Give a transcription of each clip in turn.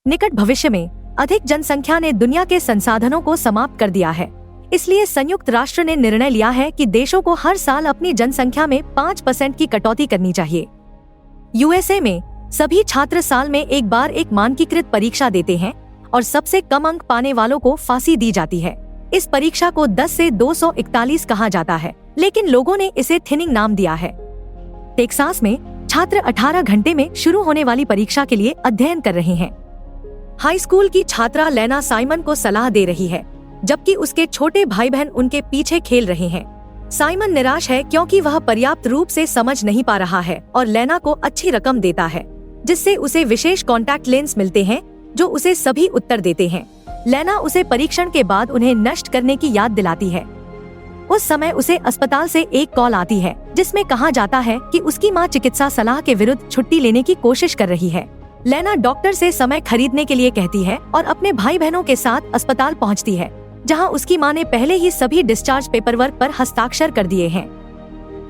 निकट भविष्य में अधिक जनसंख्या ने दुनिया के संसाधनों को समाप्त कर दिया है। इसलिए संयुक्त राष्ट्र ने निर्णय लिया है कि देशों को हर साल अपनी जनसंख्या में 5% की कटौती करनी चाहिए। यूएसए में सभी छात्र साल में एक बार एक मानकीकृत परीक्षा देते हैं और सबसे कम अंक पाने वालों को फांसी दी जाती है। इस परीक्षा को 10 से 241 कहा जाता है, लेकिन लोगों ने इसे थिनिंग नाम दिया है। टेक्सास में छात्र 18 घंटे में शुरू होने वाली परीक्षा के लिए अध्ययन कर रहे हैं। हाई स्कूल की छात्रा लेना साइमन को सलाह दे रही है, जबकि उसके छोटे भाई बहन उनके पीछे खेल रहे हैं। साइमन निराश है क्योंकि वह पर्याप्त रूप से समझ नहीं पा रहा है और लेना को अच्छी रकम देता है, जिससे उसे विशेष कॉन्टैक्ट लेंस मिलते हैं जो उसे सभी उत्तर देते हैं। लेना उसे परीक्षण के बाद उन्हें नष्ट करने की याद दिलाती है। उस समय उसे अस्पताल से एक कॉल आती है जिसमें कहा जाता है कि उसकी मां चिकित्सा सलाह के विरुद्ध छुट्टी लेने की कोशिश कर रही है। लेना डॉक्टर से समय खरीदने के लिए कहती है और अपने भाई बहनों के साथ अस्पताल पहुंचती है, जहां उसकी मां ने पहले ही सभी डिस्चार्ज पेपरवर्क पर हस्ताक्षर कर दिए हैं।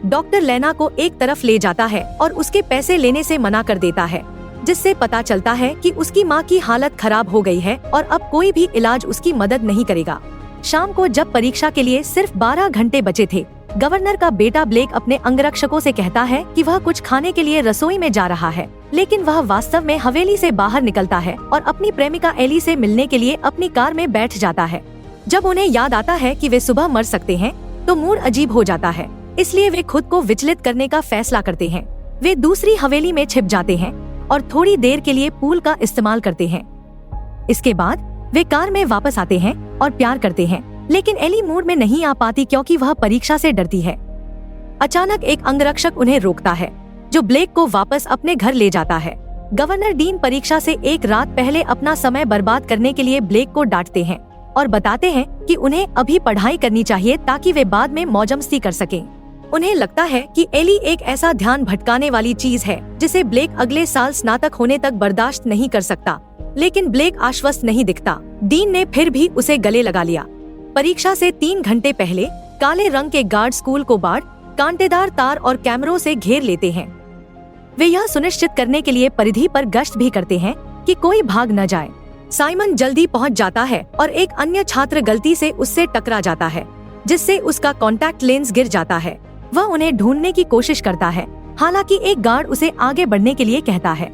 डॉक्टर लेना को एक तरफ ले जाता है और उसके पैसे लेने से मना कर देता है, जिससे पता चलता है कि उसकी मां की हालत खराब हो गई है और अब कोई भी इलाज उसकी मदद नहीं करेगा। शाम को जब परीक्षा के लिए सिर्फ 12 घंटे बचे थे, गवर्नर का बेटा ब्लेक अपने अंगरक्षकों से कहता है कि वह कुछ खाने के लिए रसोई में जा रहा है, लेकिन वह वास्तव में हवेली से बाहर निकलता है और अपनी प्रेमिका एली से मिलने के लिए अपनी कार में बैठ जाता है। जब उन्हें याद आता है कि वे सुबह मर सकते हैं, तो मूड अजीब हो जाता है, इसलिए वे खुद को विचलित करने का फैसला करते हैं। वे दूसरी हवेली में छिप जाते हैं और थोड़ी देर के लिए पूल का इस्तेमाल करते हैं। इसके बाद वे कार में वापस आते हैं और प्यार करते हैं, लेकिन एली मूड में नहीं आ पाती क्योंकि वह परीक्षा से डरती है। अचानक एक अंगरक्षक उन्हें रोकता है, जो ब्लेक को वापस अपने घर ले जाता है। गवर्नर डीन परीक्षा से एक रात पहले अपना समय बर्बाद करने के लिए ब्लेक को डांटते हैं और बताते हैं कि उन्हें अभी पढ़ाई करनी चाहिए ताकि वे बाद में मौजमस्ती कर सकें। उन्हें लगता है कि एली एक ऐसा ध्यान भटकाने वाली चीज है जिसे ब्लेक अगले साल स्नातक होने तक बर्दाश्त नहीं कर सकता, लेकिन ब्लेक आश्वस्त नहीं दिखता। डीन ने फिर भी उसे गले लगा लिया। परीक्षा से 3 घंटे पहले काले रंग के गार्ड स्कूल को बाढ़, कांटेदार तार और कैमरों से घेर लेते हैं। वे यह सुनिश्चित करने के लिए परिधि पर गश्त भी करते हैं कि कोई भाग न जाए। साइमन जल्दी पहुंच जाता है और एक अन्य छात्र गलती से उससे टकरा जाता है, जिससे उसका कॉन्टैक्ट लेंस गिर जाता है। वह उन्हें ढूंढने की कोशिश करता है, हालांकि एक गार्ड उसे आगे बढ़ने के लिए कहता है।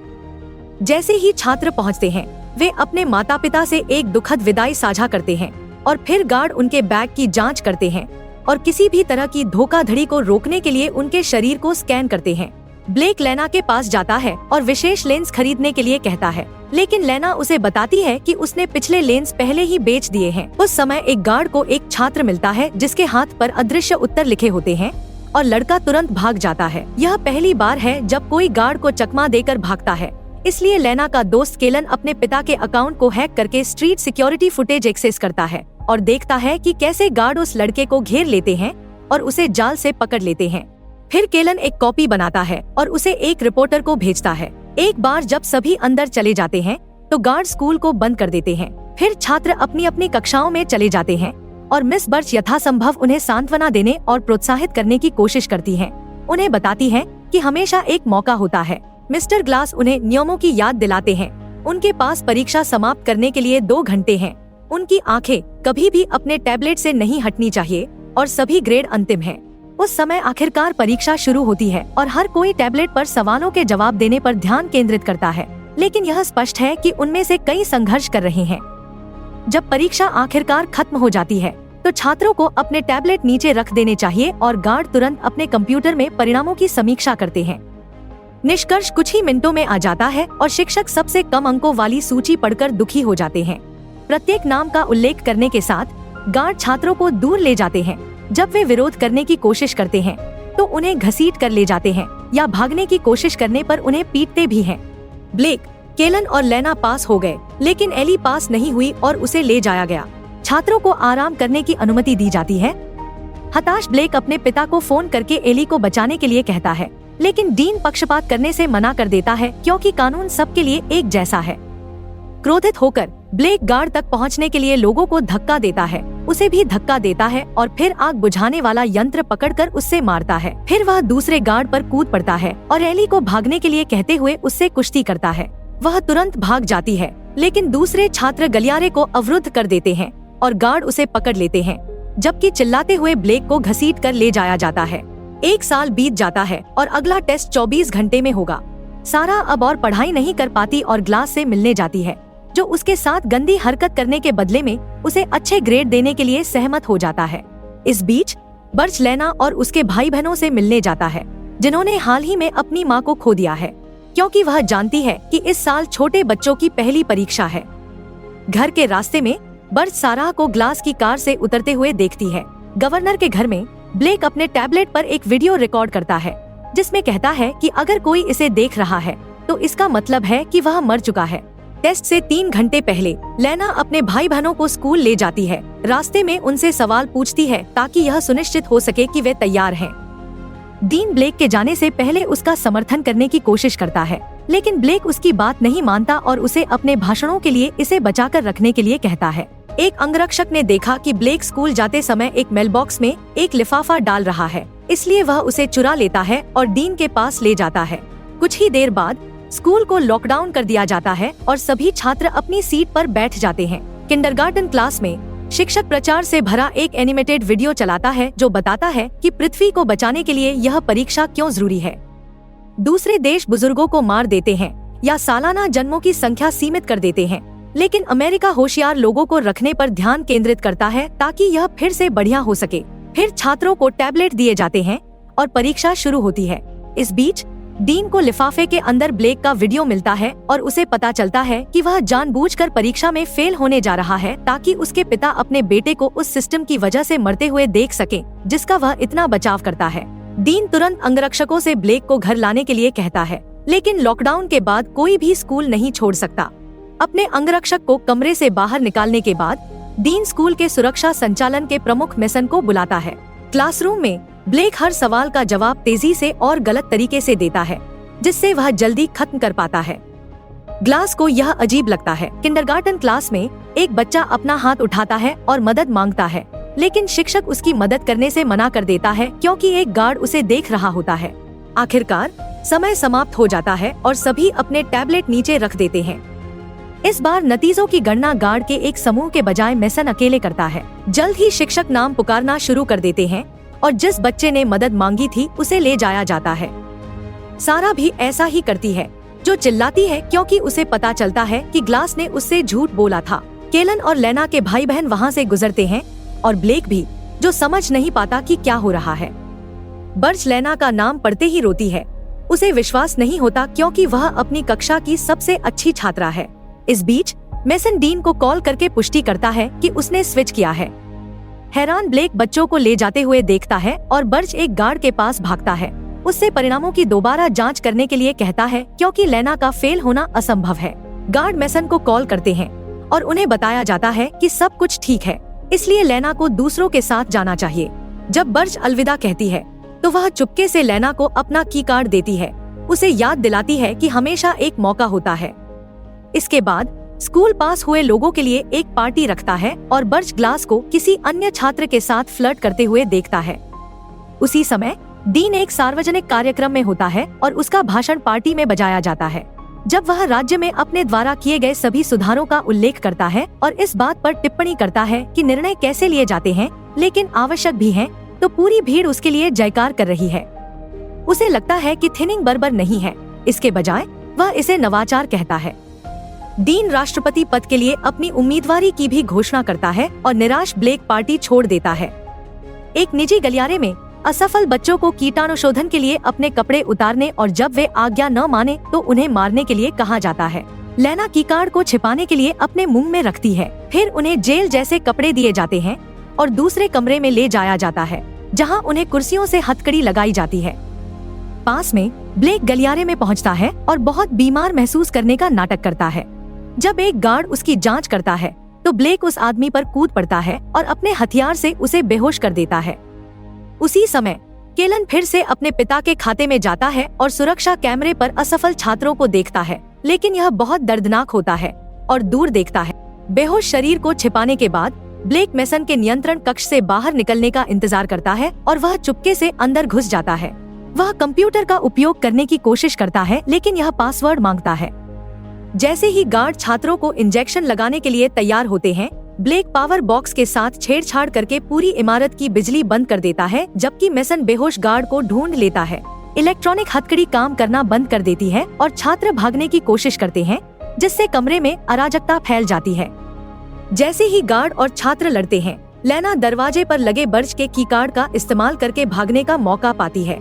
जैसे ही छात्र पहुंचते हैं, वे अपने माता पिता से एक दुखद विदाई साझा करते हैं और फिर गार्ड उनके बैग की जांच करते हैं और किसी भी तरह की धोखाधड़ी को रोकने के लिए उनके शरीर को स्कैन करते हैं। ब्लेक लेना के पास जाता है और विशेष लेंस खरीदने के लिए कहता है, लेकिन लेना उसे बताती है कि उसने पिछले लेंस पहले ही बेच दिए हैं। उस समय एक गार्ड को एक छात्र मिलता है जिसके हाथ पर अदृश्य उत्तर लिखे होते हैं और लड़का तुरंत भाग जाता है। यह पहली बार है जब कोई गार्ड को चकमा देकर भागता है, इसलिए लेना का दोस्त केलन अपने पिता के अकाउंट को हैक करके स्ट्रीट सिक्योरिटी फुटेज एक्सेस करता है और देखता है कि कैसे गार्ड उस लड़के को घेर लेते हैं और उसे जाल से पकड़ लेते हैं। फिर केलन एक कॉपी बनाता है और उसे एक रिपोर्टर को भेजता है। एक बार जब सभी अंदर चले जाते हैं, तो गार्ड स्कूल को बंद कर देते हैं। फिर छात्र अपनी अपनी कक्षाओं में चले जाते हैं और मिस बर्च यथासंभव उन्हें सांत्वना देने और प्रोत्साहित करने की कोशिश करती हैं। उन्हें बताती हैं कि हमेशा एक मौका होता है। मिस्टर ग्लास उन्हें नियमों की याद दिलाते हैं। उनके पास परीक्षा समाप्त करने के लिए 2 घंटे हैं। उनकी आंखें कभी भी अपने टैबलेट से नहीं हटनी चाहिए और सभी ग्रेड अंतिम हैं। उस समय आखिरकार परीक्षा शुरू होती है और हर कोई टैबलेट पर सवालों के जवाब देने पर ध्यान केंद्रित करता है, लेकिन यह स्पष्ट है कि उनमें से कई संघर्ष कर रहे हैं। जब परीक्षा आखिरकार खत्म हो जाती है, तो छात्रों को अपने टैबलेट नीचे रख देने चाहिए और गार्ड तुरंत अपने कंप्यूटर में परिणामों की समीक्षा करते हैं। निष्कर्ष कुछ ही मिनटों में आ जाता है और शिक्षक सबसे कम अंकों वाली सूची पढ़कर दुखी हो जाते हैं। प्रत्येक नाम का उल्लेख करने के साथ गार्ड छात्रों को दूर ले जाते हैं। जब वे विरोध करने की कोशिश करते हैं, तो उन्हें घसीट कर ले जाते हैं या भागने की कोशिश करने पर उन्हें पीटते भी हैं। ब्लेक, केलन और लेना पास हो गए, लेकिन एली पास नहीं हुई और उसे ले जाया गया। छात्रों को आराम करने की अनुमति दी जाती है। हताश ब्लेक अपने पिता को फोन करके एली को बचाने के लिए कहता है, लेकिन डीन पक्षपात करने से मना कर देता है क्योंकि कानून सबके लिए एक जैसा है। क्रोधित होकर ब्लेक गार्ड तक पहुंचने के लिए लोगों को धक्का देता है, उसे भी धक्का देता है और फिर आग बुझाने वाला यंत्र पकड़कर उससे मारता है। फिर वह दूसरे गार्ड पर कूद पड़ता है और एली को भागने के लिए कहते हुए उससे कुश्ती करता है। वह तुरंत भाग जाती है लेकिन दूसरे छात्र गलियारे को अवरुद्ध कर देते हैं और गार्ड उसे पकड़ लेते हैं, जबकि चिल्लाते हुए ब्लेक को घसीट कर ले जाया जाता है। 1 साल बीत जाता है और अगला टेस्ट 24 घंटे में होगा। सारा अब और पढ़ाई नहीं कर पाती और ग्लास से मिलने जाती है, जो उसके साथ गंदी हरकत करने के बदले में उसे अच्छे ग्रेड देने के लिए सहमत हो जाता है। इस बीच बर्च लेना और उसके भाई बहनों से मिलने जाता है, जिन्होंने हाल ही में अपनी मां को खो दिया है, क्योंकि वह जानती है कि इस साल छोटे बच्चों की पहली परीक्षा है। घर के रास्ते में बर्च सारा को ग्लास की कार से उतरते हुए देखती है। गवर्नर के घर में ब्लेक अपने टैबलेट पर एक वीडियो रिकॉर्ड करता है, जिसमें कहता है कि अगर कोई इसे देख रहा है तो इसका मतलब है कि वह मर चुका है। टेस्ट से 3 घंटे पहले लेना अपने भाई बहनों को स्कूल ले जाती है। रास्ते में उनसे सवाल पूछती है ताकि यह सुनिश्चित हो सके कि वे तैयार हैं। डीन ब्लेक के जाने से पहले उसका समर्थन करने की कोशिश करता है, लेकिन ब्लेक उसकी बात नहीं मानता और उसे अपने भाषणों के लिए इसे बचाकर रखने के लिए कहता है। एक अंगरक्षक ने देखा कि ब्लेक स्कूल जाते समय एक मेलबॉक्स में एक लिफाफा डाल रहा है, इसलिए वह उसे चुरा लेता है और डीन के पास ले जाता है। कुछ ही देर बाद स्कूल को लॉकडाउन कर दिया जाता है और सभी छात्र अपनी सीट पर बैठ जाते हैं। किंडरगार्टन क्लास में शिक्षक प्रचार से भरा एक एनिमेटेड वीडियो चलाता है, जो बताता है कि पृथ्वी को बचाने के लिए यह परीक्षा क्यों जरूरी है। दूसरे देश बुजुर्गों को मार देते हैं या सालाना जन्मों की संख्या सीमित कर देते हैं, लेकिन अमेरिका होशियार लोगों को रखने पर ध्यान केंद्रित करता है ताकि यह फिर से बढ़िया हो सके। फिर छात्रों को टैबलेट दिए जाते हैं और परीक्षा शुरू होती है। इस बीच डीन को लिफाफे के अंदर ब्लेक का वीडियो मिलता है और उसे पता चलता है कि वह जानबूझकर परीक्षा में फेल होने जा रहा है ताकि उसके पिता अपने बेटे को उस सिस्टम की वजह से मरते हुए देख सके जिसका वह इतना बचाव करता है। डीन तुरंत अंगरक्षकों से ब्लेक को घर लाने के लिए कहता है, लेकिन लॉकडाउन के बाद कोई भी स्कूल नहीं छोड़ सकता। अपने अंगरक्षक को कमरे से बाहर निकालने के बाद डीन स्कूल के सुरक्षा संचालन के प्रमुख मेसन को बुलाता है। क्लासरूम में ब्लेक हर सवाल का जवाब तेजी से और गलत तरीके से देता है, जिससे वह जल्दी खत्म कर पाता है। ग्लास को यह अजीब लगता है। किंडरगार्टन क्लास में एक बच्चा अपना हाथ उठाता है और मदद मांगता है, लेकिन शिक्षक उसकी मदद करने से मना कर देता है क्योंकि एक गार्ड उसे देख रहा होता है। आखिरकार समय समाप्त हो जाता है और सभी अपने टैबलेट नीचे रख देते हैं। इस बार नतीजों की गणना गार्ड के एक समूह के बजाय मेसन अकेले करता है। जल्द ही शिक्षक नाम पुकारना शुरू कर देते हैं और जिस बच्चे ने मदद मांगी थी उसे ले जाया जाता है। सारा भी ऐसा ही करती है, जो चिल्लाती है क्योंकि उसे पता चलता है कि ग्लास ने उससे झूठ बोला था। केलन और लेना के भाई बहन वहाँ से गुजरते हैं और ब्लेक भी, जो समझ नहीं पाता कि क्या हो रहा है। बर्च लेना का नाम पढ़ते ही रोती है। उसे विश्वास नहीं होता क्योंकि वह अपनी कक्षा की सबसे अच्छी छात्रा है। इस बीच मेसन डीन को कॉल करके पुष्टि करता है कि उसने स्विच किया है। हैरान ब्लेक बच्चों को ले जाते हुए देखता है और बर्च एक गार्ड के पास भागता है। उससे परिणामों की दोबारा जांच करने के लिए कहता है क्योंकि लेना का फेल होना असंभव है। गार्ड मेसन को कॉल करते हैं और उन्हें बताया जाता है कि सब कुछ ठीक है, इसलिए लेना को दूसरों के साथ जाना चाहिए। जब बर्च अलविदा कहती है तो वह चुपके से लेना को अपना की कार्ड देती है, उसे याद दिलाती है कि हमेशा एक मौका होता है। इसके बाद स्कूल पास हुए लोगों के लिए एक पार्टी रखता है और बर्च ग्लास को किसी अन्य छात्र के साथ फ्लर्ट करते हुए देखता है। उसी समय डीन एक सार्वजनिक कार्यक्रम में होता है और उसका भाषण पार्टी में बजाया जाता है, जब वह राज्य में अपने द्वारा किए गए सभी सुधारों का उल्लेख करता है और इस बात पर टिप्पणी करता है कि निर्णय कैसे लिए जाते हैं लेकिन आवश्यक भी हैं, तो पूरी भीड़ उसके लिए जयकार कर रही है। उसे लगता है कि थिनिंग बर्बर नहीं है, इसके बजाय वह इसे नवाचार कहता है। डीन राष्ट्रपति पद के लिए अपनी उम्मीदवारी की भी घोषणा करता है और निराश ब्लेक पार्टी छोड़ देता है। एक निजी गलियारे में असफल बच्चों को कीटाणुशोधन के लिए अपने कपड़े उतारने और जब वे आज्ञा न माने तो उन्हें मारने के लिए कहा जाता है। लेना की कार्ड को छिपाने के लिए अपने मुंह में रखती है। फिर उन्हें जेल जैसे कपड़े दिए जाते हैं और दूसरे कमरे में ले जाया जाता है, जहां उन्हें कुर्सियों से हथकड़ी लगाई जाती है। पास में ब्लेक गलियारे में पहुंचता है और बहुत बीमार महसूस करने का नाटक करता है। जब एक गार्ड उसकी जांच करता है तो ब्लेक उस आदमी पर कूद पड़ता है और अपने हथियार से उसे बेहोश कर देता है। उसी समय केलन फिर से अपने पिता के खाते में जाता है और सुरक्षा कैमरे पर असफल छात्रों को देखता है, लेकिन यह बहुत दर्दनाक होता है और दूर देखता है। बेहोश शरीर को छिपाने के बाद ब्लेक मेसन के नियंत्रण कक्ष से बाहर निकलने का इंतजार करता है और वह चुपके से अंदर घुस जाता है। वह कंप्यूटर का उपयोग करने की कोशिश करता है, लेकिन यह पासवर्ड मांगता है। जैसे ही गार्ड छात्रों को इंजेक्शन लगाने के लिए तैयार होते हैं, ब्लेक पावर बॉक्स के साथ छेड़छाड़ करके पूरी इमारत की बिजली बंद कर देता है, जबकि मेसन बेहोश गार्ड को ढूंढ लेता है। इलेक्ट्रॉनिक हथकड़ी काम करना बंद कर देती है और छात्र भागने की कोशिश करते हैं, जिससे कमरे में अराजकता फैल जाती है। जैसे ही गार्ड और छात्र लड़ते हैं, लेना दरवाजे पर लगे बर्च के की कार्ड का इस्तेमाल करके भागने का मौका पाती है।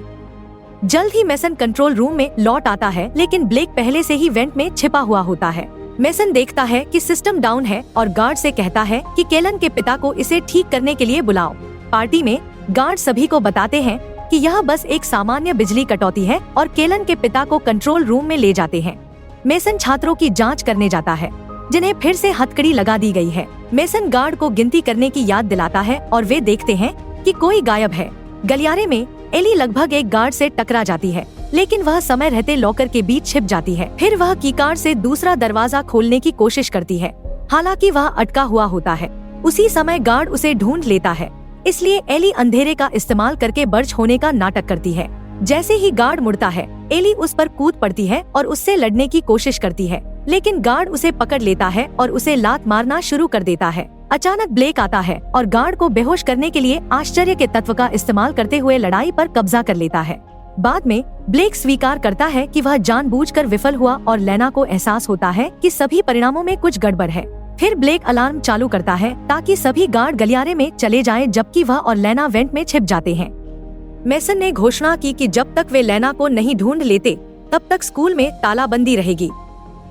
जल्द ही मेसन कंट्रोल रूम में लौट आता है, लेकिन ब्लेक पहले से ही वेंट में छिपा हुआ होता है। मेसन देखता है कि सिस्टम डाउन है और गार्ड से कहता है कि केलन के पिता को इसे ठीक करने के लिए बुलाओ। पार्टी में गार्ड सभी को बताते हैं कि यह बस एक सामान्य बिजली कटौती है और केलन के पिता को कंट्रोल रूम में ले जाते हैं। मेसन छात्रों की जांच करने जाता है, जिन्हें फिर से हथकड़ी लगा दी गई है। मेसन गार्ड को गिनती करने की याद दिलाता है और वे देखते हैं कि कोई गायब है। गलियारे में एली लगभग एक गार्ड से टकरा जाती है, लेकिन वह समय रहते लॉकर के बीच छिप जाती है। फिर वह कीकार्ड से दूसरा दरवाजा खोलने की कोशिश करती है, हालांकि वह अटका हुआ होता है। उसी समय गार्ड उसे ढूंढ लेता है, इसलिए एली अंधेरे का इस्तेमाल करके बर्च होने का नाटक करती है। जैसे ही गार्ड मुड़ता है, एली उस पर कूद पड़ती है और उससे लड़ने की कोशिश करती है, लेकिन गार्ड उसे पकड़ लेता है और उसे लात मारना शुरू कर देता है। अचानक ब्लेक आता है और गार्ड को बेहोश करने के लिए आश्चर्य के तत्व का इस्तेमाल करते हुए लड़ाई पर कब्जा कर लेता है। बाद में ब्लेक स्वीकार करता है कि वह जानबूझकर विफल हुआ और लेना को एहसास होता है कि सभी परिणामों में कुछ गड़बड़ है। फिर ब्लेक अलार्म चालू करता है ताकि सभी गार्ड गलियारे में चले जाएं, जबकि वह और लेना वेंट में छिप जाते हैं। मेसन ने घोषणा की कि जब तक वे लेना को नहीं ढूंढ लेते, तब तक स्कूल में तालाबंदी रहेगी।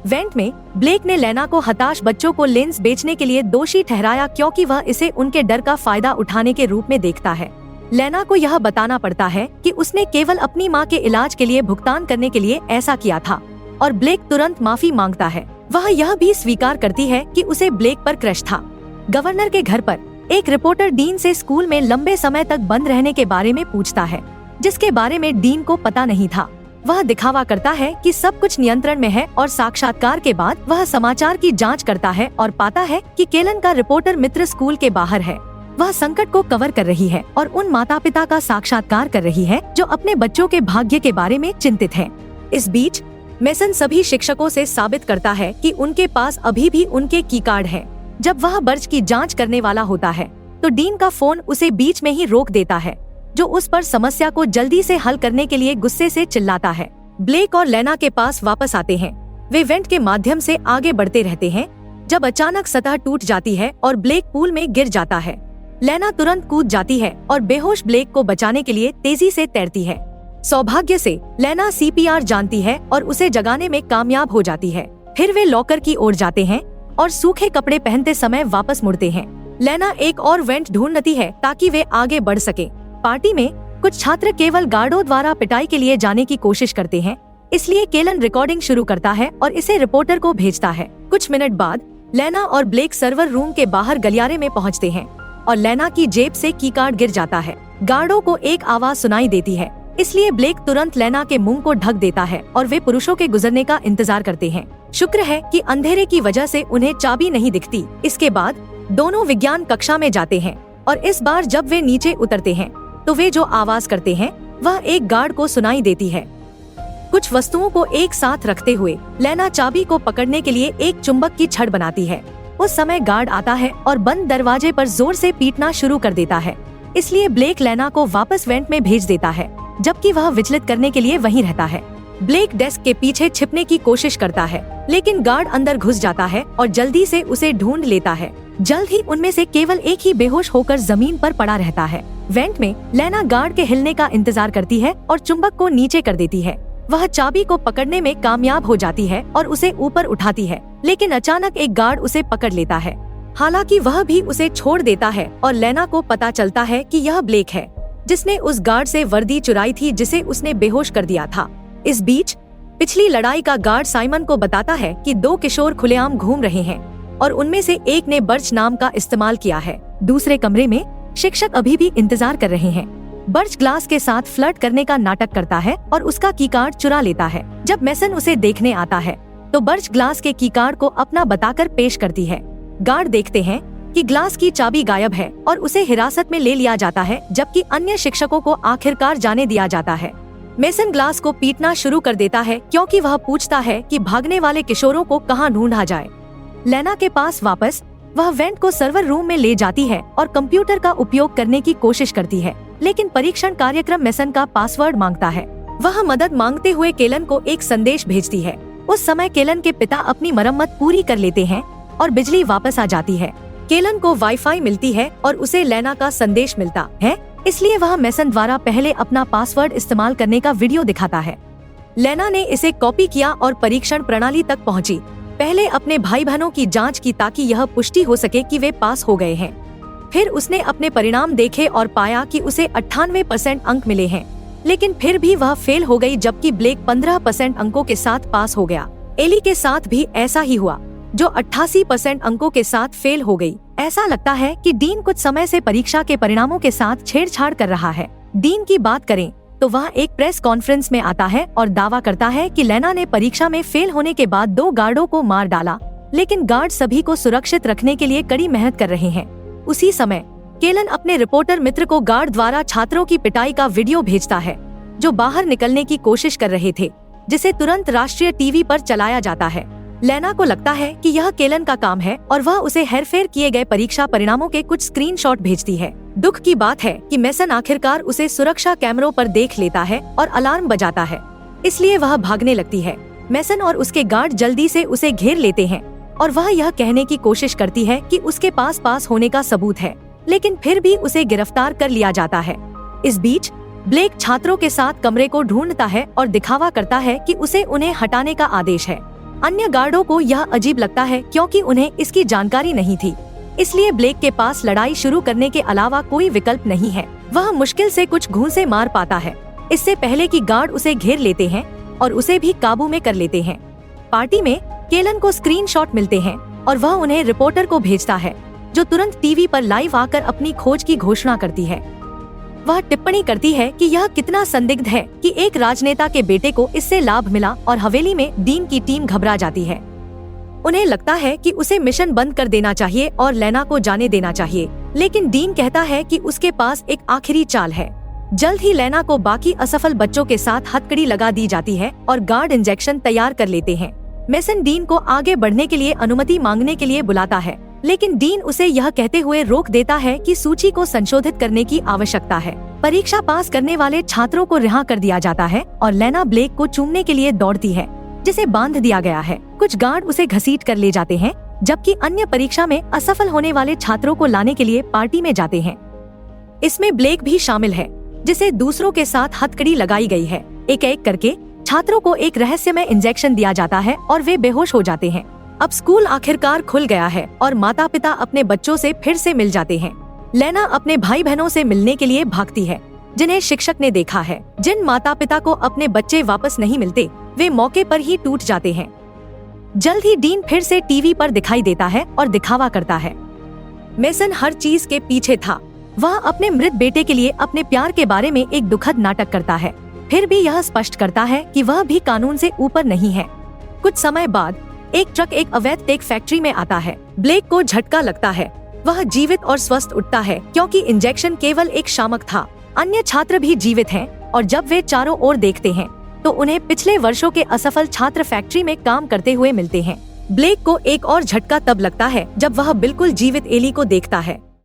वेंट में ब्लेक ने लेना को हताश बच्चों को लेंस बेचने के लिए दोषी ठहराया, क्योंकि वह इसे उनके डर का फायदा उठाने के रूप में देखता है। लेना को यह बताना पड़ता है कि उसने केवल अपनी मां के इलाज के लिए भुगतान करने के लिए ऐसा किया था, और ब्लेक तुरंत माफी मांगता है। वह यह भी स्वीकार करती है कि उसे ब्लेक पर क्रश था। गवर्नर के घर पर एक रिपोर्टर डीन से स्कूल में लंबे समय तक बंद रहने के बारे में पूछता है, जिसके बारे में डीन को पता नहीं था। वह दिखावा करता है कि सब कुछ नियंत्रण में है और साक्षात्कार के बाद वह समाचार की जांच करता है और पाता है कि केलन का रिपोर्टर मित्र स्कूल के बाहर है। वह संकट को कवर कर रही है और उन माता पिता का साक्षात्कार कर रही है जो अपने बच्चों के भाग्य के बारे में चिंतित हैं। इस बीच मेसन सभी शिक्षकों से साबित करता है कि उनके पास अभी भी उनके की कार्ड है। जब वह बर्च की जांच करने वाला होता है, तो डीन का फोन उसे बीच में ही रोक देता है, जो उस पर समस्या को जल्दी से हल करने के लिए गुस्से से चिल्लाता है। ब्लेक और लेना के पास वापस आते हैं। वे वेंट के माध्यम से आगे बढ़ते रहते हैं, जब अचानक सतह टूट जाती है और ब्लेक पूल में गिर जाता है। लेना तुरंत कूद जाती है और बेहोश ब्लेक को बचाने के लिए तेजी से तैरती है। सौभाग्य से लेना सीपीआर जानती है और उसे जगाने में कामयाब हो जाती है। फिर वे लॉकर की ओर जाते हैं और सूखे कपड़े पहनते समय वापस मुड़ते हैं। लेना एक और वेंट ढूंढती है ताकि वे आगे बढ़ सके। पार्टी में कुछ छात्र केवल गार्डों द्वारा पिटाई के लिए जाने की कोशिश करते हैं, इसलिए केलन रिकॉर्डिंग शुरू करता है और इसे रिपोर्टर को भेजता है। कुछ मिनट बाद लेना और ब्लेक सर्वर रूम के बाहर गलियारे में पहुंचते हैं और लेना की जेब से की कार्ड गिर जाता है। गार्डों को एक आवाज सुनाई देती है, इसलिए ब्लेक तुरंत लेना के मुंह को ढक देता है और वे पुरुषों के गुजरने का इंतजार करते हैं। शुक्र है कि अंधेरे की वजह से उन्हें चाबी नहीं दिखती। इसके बाद दोनों विज्ञान कक्षा में जाते हैं और इस बार जब वे नीचे उतरते हैं, तो वे जो आवाज करते हैं वह एक गार्ड को सुनाई देती है। कुछ वस्तुओं को एक साथ रखते हुए लेना चाबी को पकड़ने के लिए एक चुंबक की छड़ बनाती है। उस समय गार्ड आता है और बंद दरवाजे पर जोर से पीटना शुरू कर देता है, इसलिए ब्लेक लेना को वापस वेंट में भेज देता है, जबकि वह विचलित करने के लिए वहीं रहता है। ब्लेक डेस्क के पीछे छिपने की कोशिश करता है, लेकिन गार्ड अंदर घुस जाता है और जल्दी से उसे ढूंढ लेता है। जल्द ही उनमें से केवल एक ही बेहोश होकर जमीन पर पड़ा रहता है। वेंट में लेना गार्ड के हिलने का इंतजार करती है और चुंबक को नीचे कर देती है। वह चाबी को पकड़ने में कामयाब हो जाती है और उसे ऊपर उठाती है, लेकिन अचानक एक गार्ड उसे पकड़ लेता है। हालांकि वह भी उसे छोड़ देता है और लेना को पता चलता है कि यह ब्लेक है, जिसने उस गार्ड से वर्दी चुराई थी जिसे उसने बेहोश कर दिया था। इस बीच पिछली लड़ाई का गार्ड साइमन को बताता है कि दो किशोर खुलेआम घूम रहे हैं और उनमें से एक ने बर्च नाम का इस्तेमाल किया है। दूसरे कमरे में शिक्षक अभी भी इंतजार कर रहे हैं। बर्च ग्लास के साथ फ्लर्ट करने का नाटक करता है और उसका की कार्ड चुरा लेता है। जब मेसन उसे देखने आता है, तो बर्च ग्लास के की कार्ड को अपना बताकर पेश करती है। गार्ड देखते हैं कि ग्लास की चाबी गायब है और उसे हिरासत में ले लिया जाता है, जबकि अन्य शिक्षकों को आखिरकार जाने दिया जाता है। मेसन ग्लास को पीटना शुरू कर देता है क्योंकि वह पूछता है कि भागने वाले किशोरों को कहां ढूंढा जाए। लेना के पास वापस वह वेंट को सर्वर रूम में ले जाती है और कंप्यूटर का उपयोग करने की कोशिश करती है, लेकिन परीक्षण कार्यक्रम मेसन का पासवर्ड मांगता है। वह मदद मांगते हुए केलन को एक संदेश भेजती है। उस समय केलन के पिता अपनी मरम्मत पूरी कर लेते हैं और बिजली वापस आ जाती है। केलन को वाईफाई मिलती है और उसे लेना का संदेश मिलता है, इसलिए वह मेसन द्वारा पहले अपना पासवर्ड इस्तेमाल करने का वीडियो दिखाता है। लेना ने इसे कॉपी किया और परीक्षण प्रणाली तक पहुंची। पहले अपने भाई बहनों की जांच की ताकि यह पुष्टि हो सके कि वे पास हो गए हैं। फिर उसने अपने परिणाम देखे और पाया कि उसे 98% अंक मिले हैं, लेकिन फिर भी वह फेल हो गई, जबकि ब्लेक 15% अंकों के साथ पास हो गया। एली के साथ भी ऐसा ही हुआ, जो 88% अंकों के साथ फेल हो गई। ऐसा लगता है कि डीन कुछ समय से परीक्षा के परिणामों के साथ छेड़छाड़ कर रहा है। डीन की बात करें तो वह एक प्रेस कॉन्फ्रेंस में आता है और दावा करता है कि लेना ने परीक्षा में फेल होने के बाद 2 गार्डों को मार डाला, लेकिन गार्ड सभी को सुरक्षित रखने के लिए कड़ी मेहनत कर रहे हैं। उसी समय केलन अपने रिपोर्टर मित्र को गार्ड द्वारा छात्रों की पिटाई का वीडियो भेजता है, जो बाहर निकलने की कोशिश कर रहे थे, जिसे तुरंत राष्ट्रीय टीवी पर चलाया जाता है। लेना को लगता है कि यह केलन का काम है और वह उसे हेरफेर किए गए परीक्षा परिणामों के कुछ स्क्रीनशॉट भेजती है। दुख की बात है कि मेसन आखिरकार उसे सुरक्षा कैमरों पर देख लेता है और अलार्म बजाता है, इसलिए वह भागने लगती है। मेसन और उसके गार्ड जल्दी से उसे घेर लेते हैं और वह यह कहने की कोशिश करती है कि उसके पास होने का सबूत है, लेकिन फिर भी उसे गिरफ्तार कर लिया जाता है। इस बीच ब्लेक छात्रों के साथ कमरे को ढूंढता है और दिखावा करता है कि उसे उन्हें हटाने का आदेश है। अन्य गार्डों को यह अजीब लगता है क्योंकि उन्हें इसकी जानकारी नहीं थी, इसलिए ब्लेक के पास लड़ाई शुरू करने के अलावा कोई विकल्प नहीं है। वह मुश्किल से कुछ घूंसे मार पाता है, इससे पहले कि गार्ड उसे घेर लेते हैं और उसे भी काबू में कर लेते हैं। पार्टी में केलन को स्क्रीनशॉट मिलते हैं और वह उन्हें रिपोर्टर को भेजता है, जो तुरंत टीवी पर लाइव आकर अपनी खोज की घोषणा करती है। वह टिप्पणी करती है कि यह कितना संदिग्ध है कि एक राजनेता के बेटे को इससे लाभ मिला और हवेली में डीन की टीम घबरा जाती है। उन्हें लगता है कि उसे मिशन बंद कर देना चाहिए और लेना को जाने देना चाहिए, लेकिन डीन कहता है कि उसके पास एक आखिरी चाल है। जल्द ही लेना को बाकी असफल बच्चों के साथ हथकड़ी लगा दी जाती है और गार्ड इंजेक्शन तैयार कर लेते हैं। मेसन डीन को आगे बढ़ने के लिए अनुमति मांगने के लिए बुलाता है, लेकिन डीन उसे यह कहते हुए रोक देता है कि सूची को संशोधित करने की आवश्यकता है। परीक्षा पास करने वाले छात्रों को रिहा कर दिया जाता है और लेना ब्लेक को चूमने के लिए दौड़ती है, जिसे बांध दिया गया है। कुछ गार्ड उसे घसीट कर ले जाते हैं, जबकि अन्य परीक्षा में असफल होने वाले छात्रों को लाने के लिए पार्टी में जाते हैं। इसमें ब्लेक भी शामिल है, जिसे दूसरों के साथ हथकड़ी लगाई गई है। एक एक करके छात्रों को एक रहस्यमय इंजेक्शन दिया जाता है और वे बेहोश हो जाते हैं। अब स्कूल आखिरकार खुल गया है और माता पिता अपने बच्चों से फिर से मिल जाते हैं। लेना अपने भाई बहनों से मिलने के लिए भागती है, जिन्हें शिक्षक ने देखा है। जिन माता पिता को अपने बच्चे वापस नहीं मिलते, वे मौके पर ही टूट जाते हैं। जल्द ही डीन फिर से टीवी पर दिखाई देता है और दिखावा करता है। मेसन हर चीज के पीछे था। वह अपने मृत बेटे के लिए अपने प्यार के बारे में एक दुखद नाटक करता है, फिर भी यह स्पष्ट करता है कि वह भी कानून से ऊपर नहीं है। कुछ समय बाद एक ट्रक एक अवैध टेक फैक्ट्री में आता है। ब्लेक को झटका लगता है। वह जीवित और स्वस्थ उठता है क्योंकि इंजेक्शन केवल एक शामक था। अन्य छात्र भी जीवित हैं और जब वे चारों ओर देखते हैं तो उन्हें पिछले वर्षों के असफल छात्र फैक्ट्री में काम करते हुए मिलते हैं। ब्लेक को एक और झटका तब लगता है जब वह बिल्कुल जीवित एली को देखता है।